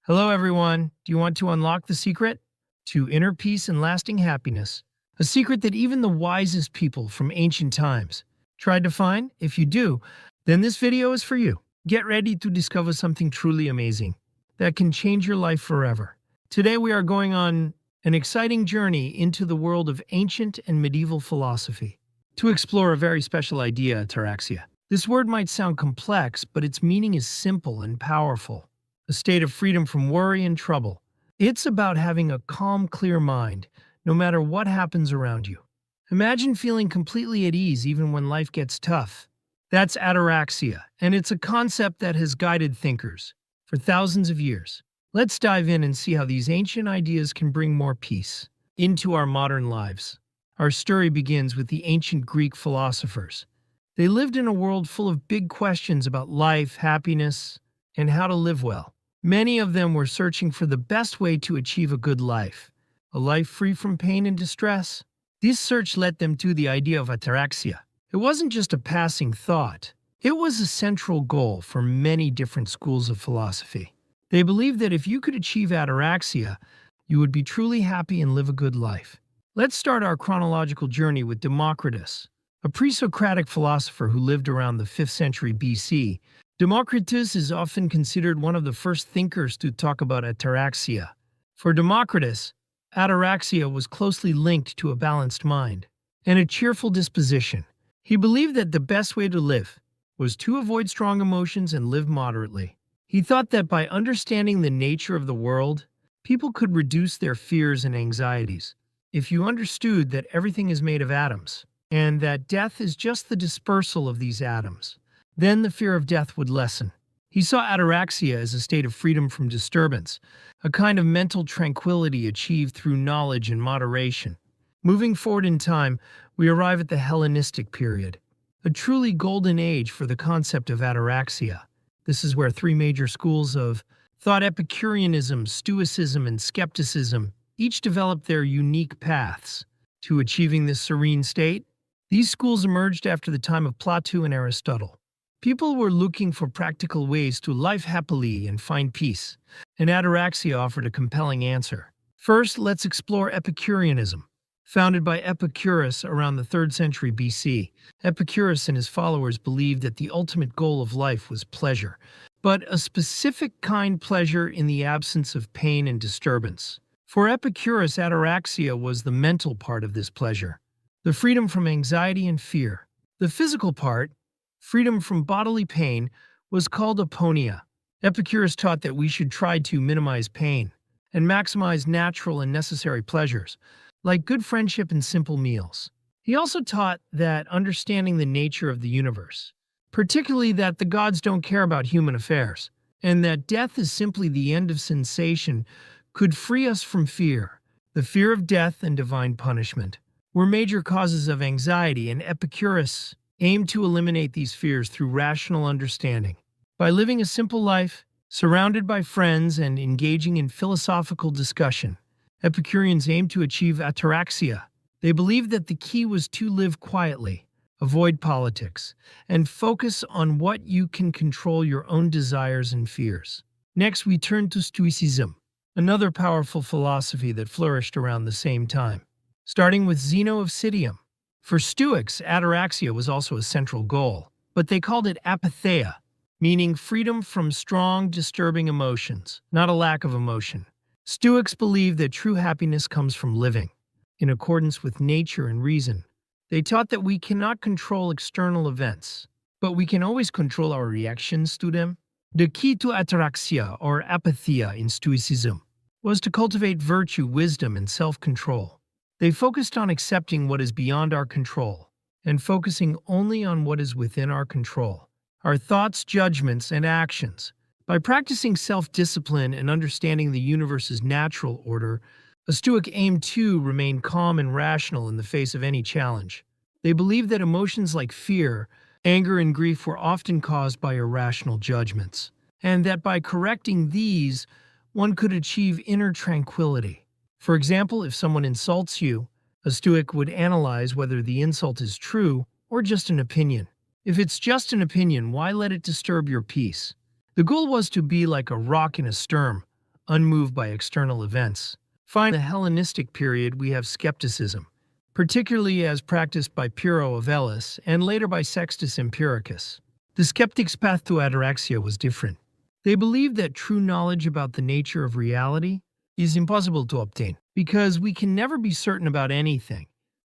Hello, everyone. Do you want to unlock the secret to inner peace and lasting happiness? A secret that even the wisest people from ancient times tried to find? If you do, then this video is for you. Get ready to discover something truly amazing that can change your life forever. Today, we are going on an exciting journey into the world of ancient and medieval philosophy to explore a very special idea, Ataraxia. This word might sound complex, but its meaning is simple and powerful. A state of freedom from worry and trouble. It's about having a calm, clear mind, no matter what happens around you. Imagine feeling completely at ease even when life gets tough. That's Ataraxia, and it's a concept that has guided thinkers for thousands of years. Let's dive in and see how these ancient ideas can bring more peace into our modern lives. Our story begins with the ancient Greek philosophers. They lived in a world full of big questions about life, happiness, and how to live well. Many of them were searching for the best way to achieve a good life, a life free from pain and distress. This search led them to the idea of ataraxia. It wasn't just a passing thought. It was a central goal for many different schools of philosophy. They believed that if you could achieve ataraxia, you would be truly happy and live a good life. Let's start our chronological journey with Democritus, a pre-Socratic philosopher who lived around the 5th century BC. Democritus is often considered one of the first thinkers to talk about ataraxia. For Democritus, ataraxia was closely linked to a balanced mind and a cheerful disposition. He believed that the best way to live was to avoid strong emotions and live moderately. He thought that by understanding the nature of the world, people could reduce their fears and anxieties. If you understood that everything is made of atoms, and that death is just the dispersal of these atoms, then the fear of death would lessen. He saw ataraxia as a state of freedom from disturbance, a kind of mental tranquility achieved through knowledge and moderation. Moving forward in time, we arrive at the Hellenistic period, a truly golden age for the concept of ataraxia. This is where three major schools of thought, Epicureanism, Stoicism, and skepticism, each developed their unique paths to achieving this serene state. These schools emerged after the time of Plato and Aristotle. People were looking for practical ways to live happily and find peace, and ataraxia offered a compelling answer. First, let's explore Epicureanism. Founded by Epicurus around the 3rd century BC, Epicurus and his followers believed that the ultimate goal of life was pleasure, but a specific kind pleasure in the absence of pain and disturbance. For Epicurus, ataraxia was the mental part of this pleasure, the freedom from anxiety and fear. The physical part, freedom from bodily pain, was called aponia. Epicurus taught that we should try to minimize pain and maximize natural and necessary pleasures, like good friendship and simple meals. He also taught that understanding the nature of the universe, particularly that the gods don't care about human affairs, and that death is simply the end of sensation, could free us from fear. The fear of death and divine punishment were major causes of anxiety, and Epicurus aimed to eliminate these fears through rational understanding. By living a simple life, surrounded by friends and engaging in philosophical discussion, Epicureans aimed to achieve ataraxia. They believed that the key was to live quietly, avoid politics, and focus on what you can control your own desires and fears. Next, we turn to Stoicism, another powerful philosophy that flourished around the same time. Starting with Zeno of Citium. For Stoics, ataraxia was also a central goal, but they called it apatheia, meaning freedom from strong, disturbing emotions, not a lack of emotion. Stoics believed that true happiness comes from living in accordance with nature and reason. They taught that we cannot control external events, but we can always control our reactions to them. The key to ataraxia, or apatheia in Stoicism, was to cultivate virtue, wisdom, and self-control. They focused on accepting what is beyond our control and focusing only on what is within our control, our thoughts, judgments, and actions. By practicing self-discipline and understanding the universe's natural order, a Stoic aimed to remain calm and rational in the face of any challenge. They believed that emotions like fear, anger, and grief were often caused by irrational judgments, and that by correcting these, one could achieve inner tranquility. For example, if someone insults you, a Stoic would analyze whether the insult is true or just an opinion. If it's just an opinion, why let it disturb your peace? The goal was to be like a rock in a storm, unmoved by external events. Find the Hellenistic period we have skepticism, particularly as practiced by Pyrrho of Elis and later by Sextus Empiricus. The skeptics' path to ataraxia was different. They believed that true knowledge about the nature of reality is impossible to obtain because we can never be certain about anything.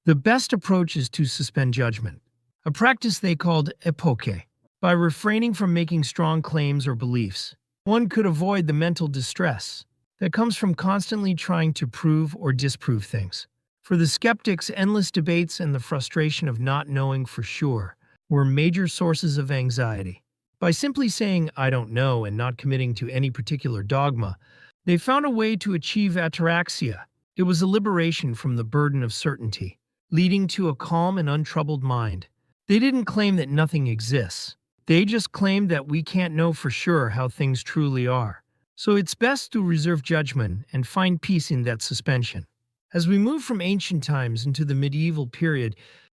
The best approach is to suspend judgment, a practice they called epoche. By refraining from making strong claims or beliefs, one could avoid the mental distress that comes from constantly trying to prove or disprove things. For the skeptics, endless debates and the frustration of not knowing for sure were major sources of anxiety. By simply saying, "I don't know," and not committing to any particular dogma, they found a way to achieve ataraxia. It was a liberation from the burden of certainty, leading to a calm and untroubled mind. They didn't claim that nothing exists. They just claimed that we can't know for sure how things truly are. So it's best to reserve judgment and find peace in that suspension. As we move from ancient times into the medieval period,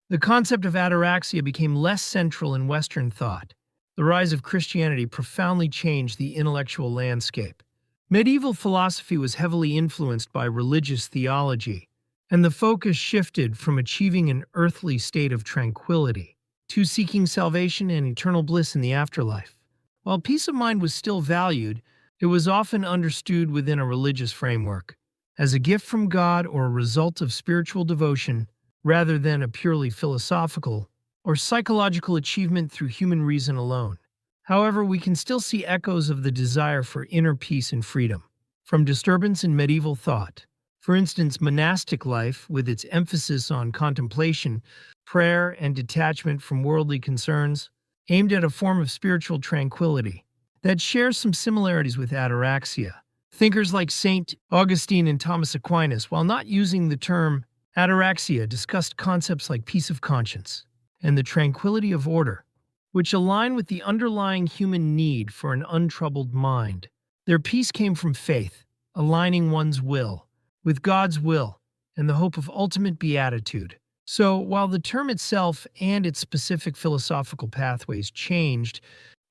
the concept of ataraxia became less central in Western thought. The rise of Christianity profoundly changed the intellectual landscape. Medieval philosophy was heavily influenced by religious theology, and the focus shifted from achieving an earthly state of tranquility to seeking salvation and eternal bliss in the afterlife. While peace of mind was still valued, it was often understood within a religious framework, as a gift from God or a result of spiritual devotion, rather than a purely philosophical or psychological achievement through human reason alone. However, we can still see echoes of the desire for inner peace and freedom from disturbance in medieval thought. For instance, monastic life, with its emphasis on contemplation, prayer, and detachment from worldly concerns, aimed at a form of spiritual tranquility that shares some similarities with ataraxia. Thinkers like St. Augustine and Thomas Aquinas, while not using the term ataraxia, discussed concepts like peace of conscience and the tranquility of order, which align with the underlying human need for an untroubled mind. Their peace came from faith, aligning one's will with God's will and the hope of ultimate beatitude. So, while the term itself and its specific philosophical pathways changed,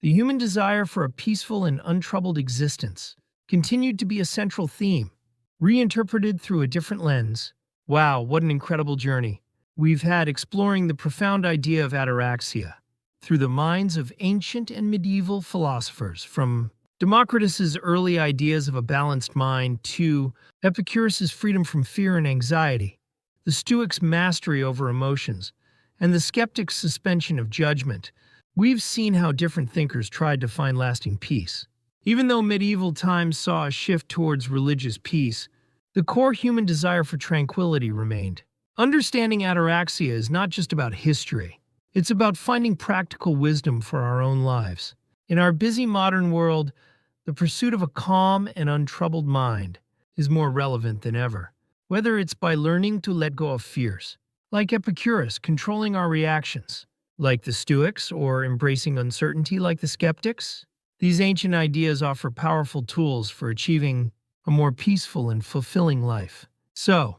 the human desire for a peaceful and untroubled existence continued to be a central theme, reinterpreted through a different lens. Wow, what an incredible journey we've had exploring the profound idea of ataraxia through the minds of ancient and medieval philosophers, from Democritus's early ideas of a balanced mind to Epicurus's freedom from fear and anxiety, the Stoics' mastery over emotions, and the skeptics' suspension of judgment. We've seen how different thinkers tried to find lasting peace. Even though medieval times saw a shift towards religious peace, the core human desire for tranquility remained. Understanding ataraxia is not just about history. It's about finding practical wisdom for our own lives. In our busy modern world, the pursuit of a calm and untroubled mind is more relevant than ever. Whether it's by learning to let go of fears, like Epicurus, controlling our reactions, like the Stoics, or embracing uncertainty like the skeptics, these ancient ideas offer powerful tools for achieving a more peaceful and fulfilling life. So,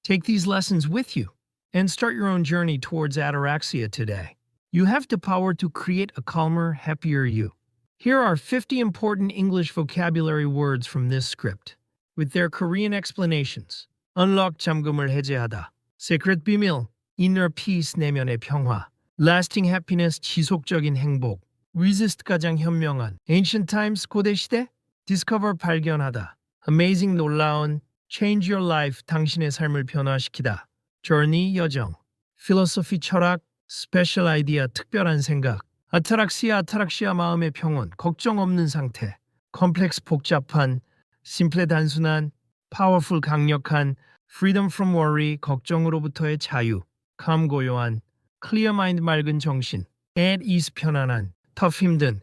take these lessons with you and start your own journey towards ataraxia today. You have the power to create a calmer, happier you. Here are 50 important English vocabulary words from this script, with their Korean explanations. Unlock 잠금을 해제하다. Secret 비밀. Inner peace 내면의 평화. Lasting happiness 지속적인 행복. Resist 가장 현명한. Ancient times 고대시대. Discover 발견하다. Amazing 놀라운. Change your life 당신의 삶을 변화시키다. Journey 여정. Philosophy 철학. Special idea 특별한 생각. 아타락시아 마음의 평온. 걱정 없는 상태. Complex 복잡한. Simple 단순한. Powerful 강력한. Freedom from worry. 걱정으로부터의 자유. Calm 고요한. Clear mind 맑은 정신. At ease 편안한. Tough 힘든.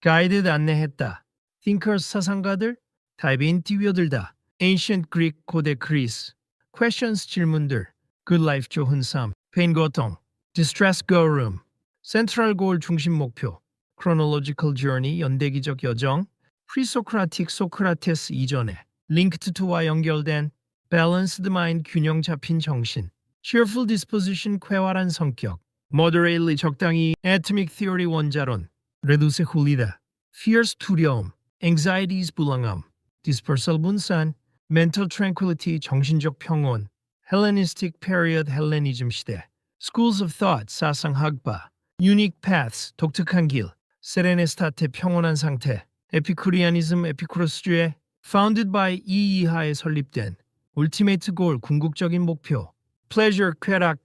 Guided 안내했다. Thinkers 사상가들. Type in 뛰어들다. Ancient Greek 고대 그리스. Questions 질문들. Good life 좋은 삶. Pain 고통. Distress go room. Central goal 중심 목표. Chronological journey 연대기적 여정. Pre-Socratic 소크라테스 이전에. Linked to와 연결된. Balanced mind 균형 잡힌 정신. Cheerful disposition 쾌활한 성격. Moderately 적당히. Atomic theory 원자론. Reduce 훌리다. Fears 두려움. Anxieties 불안감. dispersal 분산, mental tranquility 정신적 평온, Hellenistic period 헬레니즘 시대, schools of thought 사상학파, unique paths 독특한 길, 세레네스타테 평온한 상태, 에피쿠리아니즘 에피쿠로스주의, founded by 이이하에 설립된, ultimate goal 궁극적인 목표, pleasure 쾌락